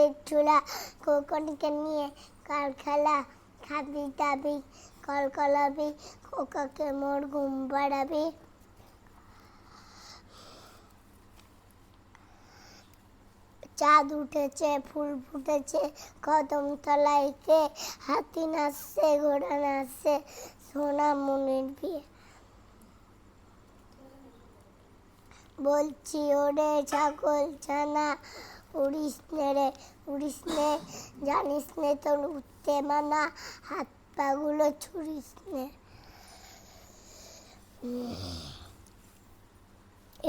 কাঠের চুলা, খোকনকে নিয়ে কার খেলা, খাবি দাবি কলকলাবি, খোকাকে মোর ঘুম পাড়াবি। চাঁদ উঠেছে, ফুল ফুটেছে, কদম তলায় কে, হাতি নাচছে, ঘোড়া নাচছে, সোনামণির বিয়ে। বলছি ওরে ছাগল ছানা, উড়িস নে রে উড়িস নে, জানিস নে তোর উঠতে মানা, হাত পাগুলো ছুড়িস নে।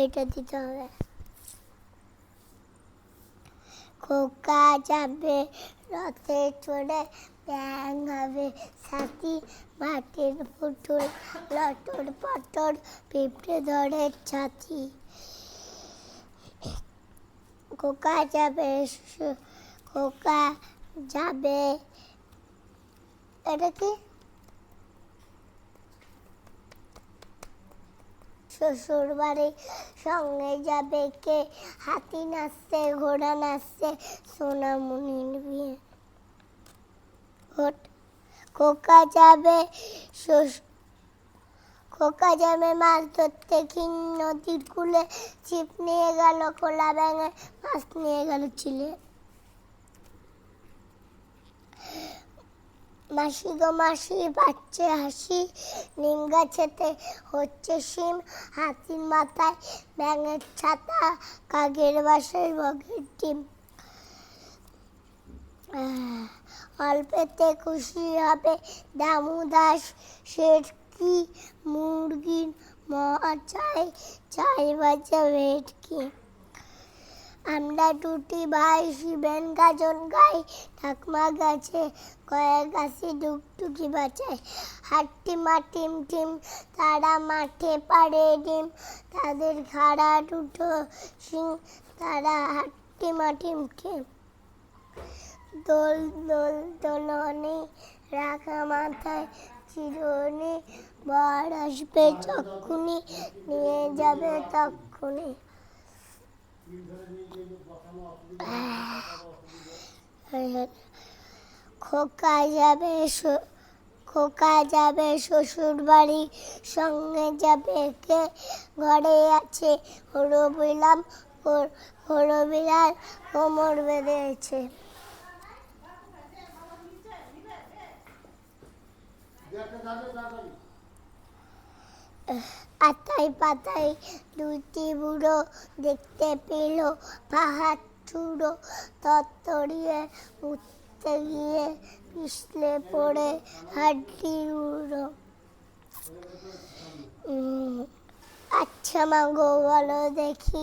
এটা দিতে হবে। খোকা যাবে রথে চড়ে, ব্যাং হবে সাথী, মাটির পুতুল লটর পটর, পিঁপড়ে ধরে ছাতি। খোকা যাবে এটা কি? শ্বশুর বাড়ি সঙ্গে যাবে কে, হাতি নাচছে, ঘোড়া নাচছে, সোনামণির বিয়ে। খোকা যাবে মাছ ধরতে ক্ষীণ নদীর কূলে, ছিপ নিয়ে গেল খোলা ব্যাঙে, মাছ নিয়ে গেল চিলে। মাসি গো মাসি পাচ্ছে হাসি, নিম গাছেতে হচ্ছে শিম, হাতির মাথায় ব্যাঙের ছাতা, কাকের বাসায় বগের ডিম। অল্পেতে খুশি হবে দামু দাস, শেঠকি মুরগির মহা চাই বাজা ভেটকি। আমরা দুটি ভাই শিবেন গাজন গাই, ঠাকমা গাছে কয়েক গাছে ডুগডুগি বাজায়। হাট্টিমা টিম টিম তারা মাঠে পাড়ে ডিম, তাদের খাড়া দুটো শিং, তারা হাট্টিমা টিম টিম। দোল দোল দোলনি রাখা মাথায় চিরুনি, বর আসবে যক্ষুনি, নিয়ে যাবে তক্ষুনি। খোকা যাবে শ্বশুর বাড়ি, সঙ্গে যাবে কে, ঘরে আছে হলো বিড়াল, কোমর বেঁধেছে। আতাই পাতাই দুইটি বুড়ো, দেখতে পেল পাহাড় চূড়ো, তত্তরিয়ে উঠতে গিয়ে পিছলে পড়ে হাড্ডি উড়ো। আচ্ছা মা গো বলো দেখি,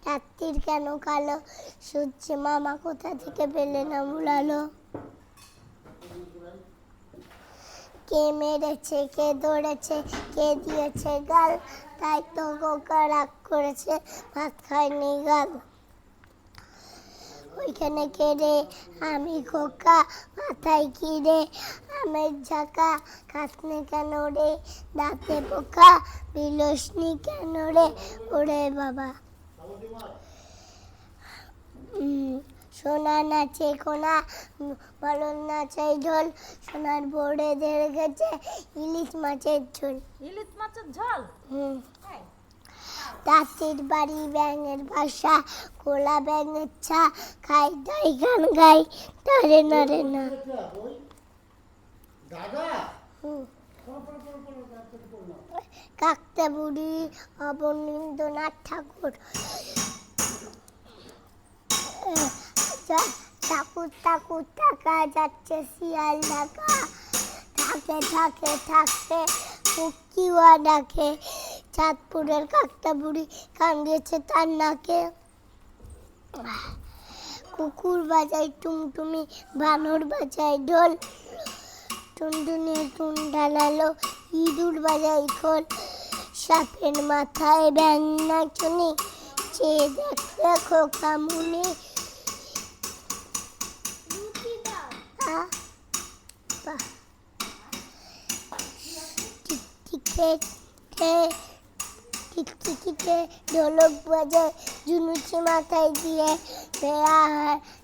রাত্রির কেন কালো, সূর্য মামা কোথা থেকে পেলে না বুলালো। কে মেরেছে, কে ধরেছে, কে দিয়েছে গাল, তাই তো খোকা রাগ করেছে, ভাত খায়নি গাল। ওইখানে কে রে, আমি খোকা, মাথায় কি রে, আমের ঝাঁকা, খাসনে কেন রে, দাঁতে পোকা, বিলসনি কেন রে, ওরে বাবা। সোনা নাচে কোনা, বলন নাচাই ঢোল, সোনার বোর্ডে ধরে গেছে ইলিশ মাছের ঝোল। ইলিশ মাছের ঝোল? দাসের বাড়ি ব্যাঙের বাসা, কোলা ব্যাঙের ছা, খাই দাই গান গাই, নারে নারে না। কাকটা বুড়ি অবনীন্দ্রনাথ ঠাকুর, ঠাকুর ঠাকুর টাকা যাচ্ছে শিয়াল ঢাকা, থাকে থাকে থাকে মুক্তিওয়া ডাকে, চাঁদপুরের কাকটা বুড়ি কান্দিয়েছে তার নাকে। কুকুর বাজায় টুমটুমি, বানর বাজায় ঢোল, টুনটুনি টুন ঢালালো, ইঁদুর বাজায় খোল, সাপের মাথায় ব্যাঙ নাচুনি, চেয়ে দেখে খোকা মুনি। টিকটিকিতে ঢোলক বাজায়, ঝুনুচি মাথায় দিয়ে,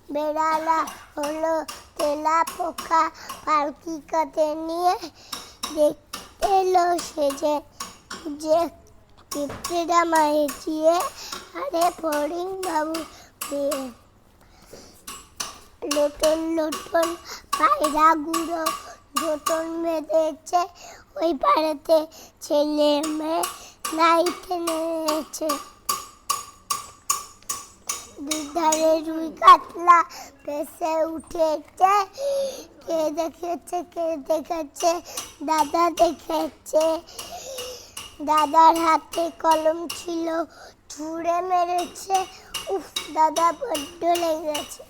বেড়ালা হলো তেলা পোকা পালকি কাতে নিয়ে দেখতে এলো সেজে যে পিঁপড়েরা মায়ের চিয়ে আরে ফড়িং বাবু বিয়ে লোটন লোটন পায়রা গুঁড়ো জোটন বেঁধেছে ওই পাড়াতে ছেলে মেয়ে নাইতে নেমেছে দুধারে রুই কাতলা ভেসে উঠেছে কে দেখেছে দাদা দেখেছে দাদার হাতে কলম ছিল ছুঁড়ে মেরেছে উফ দাদা বড্ড লেগেছে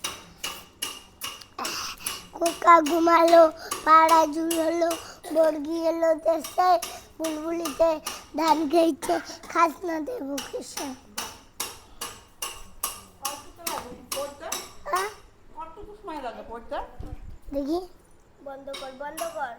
খোকা ঘুমালো পাড়া জুড়লো বর্গি এলো দেশে বুলবুলিতে ধান খেয়েছে খাসনা দেবো কিসে দেখি বন্ধ কর